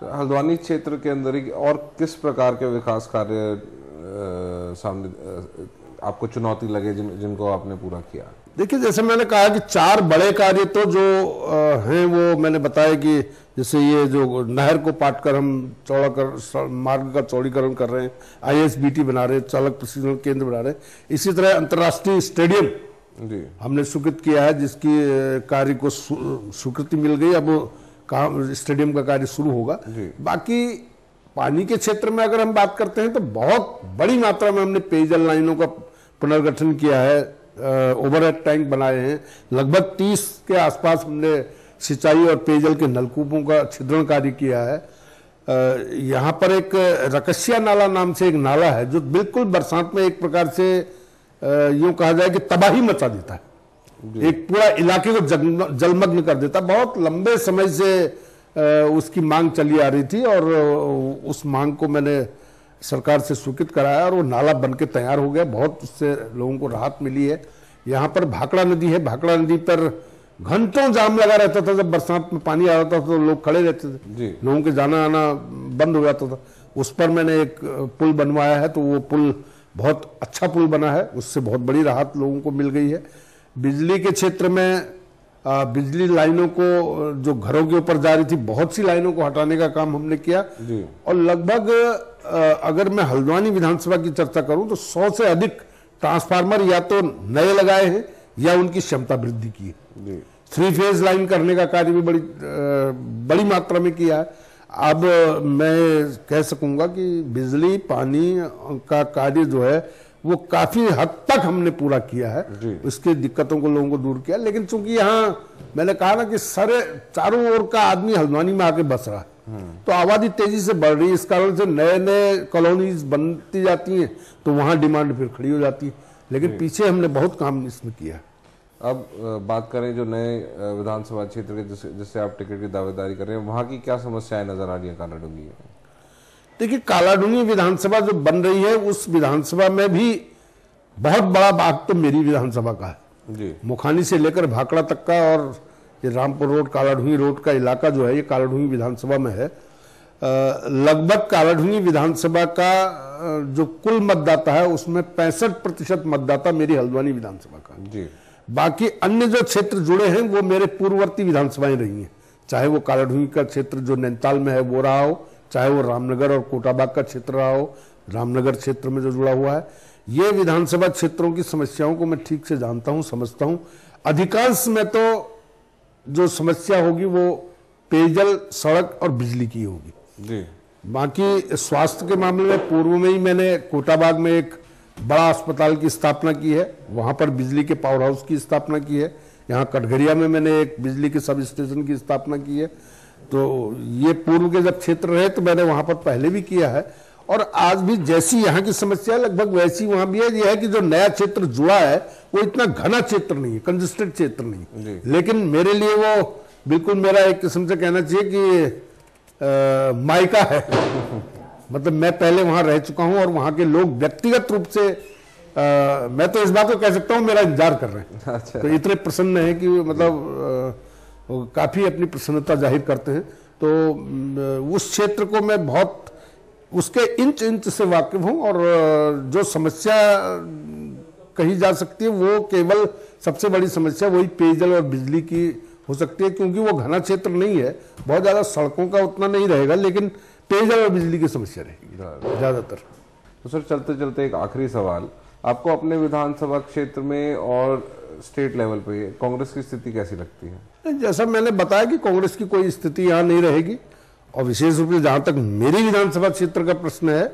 तो हल्द्वानी क्षेत्र के अंदर ही और किस प्रकार के विकास कार्य सामने आपको चुनौती लगे जिनको आपने पूरा किया? देखिए, जैसे मैंने कहा कि 4 बड़े कार्य तो जो हैं वो मैंने बताया कि जैसे ये जो नहर को पाट कर हम चौड़ा कर मार्ग का चौड़ीकरण कर रहे हैं, ISBT बना रहे हैं, चालक प्रशिक्षण केंद्र बना रहे हैं। इसी तरह अंतर्राष्ट्रीय स्टेडियम जी हमने स्वीकृत किया है, जिसकी कार्य को स्वीकृति मिल गई। अब काम स्टेडियम का कार्य शुरू होगा। बाकी पानी के क्षेत्र में अगर हम बात करते हैं तो बहुत बड़ी मात्रा में हमने पेयजल लाइनों का पुनर्गठन किया है, ओवरहेड टैंक बनाए हैं। लगभग 30 के आसपास हमने सिंचाई और पेयजल के नलकूपों का छिद्रण कार्य किया है। यहाँ पर एक रकसिया नाला नाम से एक नाला है जो बिल्कुल बरसात में एक प्रकार से यूं कहा जाए कि तबाही मचा देता है, एक पूरा इलाके को जलमग्न कर देता। बहुत लंबे समय से उसकी मांग चली आ रही थी और उस मांग को मैंने सरकार से स्वीकृत कराया और वो नाला बनके तैयार हो गया। बहुत उससे लोगों को राहत मिली है। यहाँ पर भाखड़ा नदी है, भाखड़ा नदी पर घंटों जाम लगा रहता था। जब बरसात में पानी आ जाता था तो लोग खड़े रहते थे, लोगों के जाना आना बंद हो जाता था। उस पर मैंने एक पुल बनवाया है, तो वो पुल बहुत अच्छा पुल बना है, उससे बहुत बड़ी राहत लोगों को मिल गई है। बिजली के क्षेत्र में बिजली लाइनों को जो घरों के ऊपर जा रही थी, बहुत सी लाइनों को हटाने का काम हमने किया और लगभग अगर मैं हल्द्वानी विधानसभा की चर्चा करूं तो 100 से अधिक ट्रांसफार्मर या तो नए लगाए हैं या उनकी क्षमता वृद्धि की है। 3 फेज लाइन करने का कार्य भी बड़ी मात्रा में किया है। अब मैं कह सकूंगा कि बिजली पानी का कार्य जो है वो काफी हद तक हमने पूरा किया है। उसके दिक्कतों को लोगों को दूर किया। लेकिन चूंकि यहाँ मैंने कहा ना कि सारे चारों ओर का आदमी हल्द्वानी में आके बस रहा है, तो आबादी तेजी से बढ़ रही है। इस कारण से नए नए कॉलोनीज बनती जाती हैं, तो वहां डिमांड फिर खड़ी हो जाती है। लेकिन पीछे हमने बहुत काम इसमें किया। अब बात करें जो नए विधानसभा क्षेत्र के जिससे आप टिकट की दावेदारी कर रहे हैं, वहां की क्या समस्याएं नजर आ रही है कालाडूंगी में? देखिए, कालाडूंगी विधानसभा जो बन रही है उस विधानसभा में भी बहुत बड़ा भाग तो मेरी विधानसभा का है। मुखानी से लेकर भाखड़ा तक का और ये रामपुर रोड कालाडूंगी रोड का इलाका जो है ये कालाडूंगी विधानसभा में है। लगभग कालाडूंगी विधानसभा का जो कुल मतदाता है उसमें 65% मतदाता मेरी हल्द्वानी विधानसभा का। बाकी अन्य जो क्षेत्र जुड़े हैं वो मेरे पूर्ववर्ती विधानसभाएं रही हैं, चाहे वो कालाडूंगी का क्षेत्र जो नैनीताल में है वो रहा हो, चाहे वो रामनगर और कोटाबाग का क्षेत्र रहा हो, रामनगर क्षेत्र में जो जुड़ा हुआ है। ये विधानसभा क्षेत्रों की समस्याओं को मैं ठीक से जानता हूं, समझता हूं। अधिकांश में तो जो समस्या होगी वो पेयजल, सड़क और बिजली की होगी। बाकी स्वास्थ्य के मामले में पूर्व में ही मैंने कोटाबाग में एक बड़ा अस्पताल की स्थापना की है, वहां पर बिजली के पावर हाउस की स्थापना की है। यहाँ कटघरिया में मैंने एक बिजली के सब स्टेशन की स्थापना की है। तो ये पूर्व के जब क्षेत्र रहे तो मैंने वहां पर पहले भी किया है। और आज भी जैसी यहाँ की समस्या है लगभग वैसी वहां भी है। यह है कि जो नया क्षेत्र जुड़ा है वो इतना घना क्षेत्र नहीं है, कंजेस्टेड क्षेत्र नहीं, लेकिन मेरे लिए वो बिल्कुल मेरा एक किस्म से कहना चाहिए कि मायका है। मतलब मैं पहले वहां रह चुका हूं और वहां के लोग व्यक्तिगत रूप से मैं तो इस बात को कह सकता हूं मेरा इंतजार कर रहे हैं। अच्छा। तो इतने प्रसन्न है कि मतलब काफी अपनी प्रसन्नता जाहिर करते हैं। तो उस क्षेत्र को मैं बहुत उसके इंच इंच से वाकिफ हूं और जो समस्या कही जा सकती है वो केवल सबसे बड़ी समस्या वही पेयजल और बिजली की हो सकती है, क्योंकि वो घना क्षेत्र नहीं है, बहुत ज्यादा सड़कों का उतना नहीं रहेगा, लेकिन पेयजल और बिजली की समस्या रहेगी ज्यादातर। तो सर चलते चलते एक आखिरी सवाल, आपको अपने विधानसभा क्षेत्र में और स्टेट लेवल पे कांग्रेस की स्थिति कैसी लगती है? जैसा मैंने बताया कि कांग्रेस की कोई स्थिति यहाँ नहीं रहेगी और विशेष रूप से जहां तक मेरी विधानसभा क्षेत्र का प्रश्न है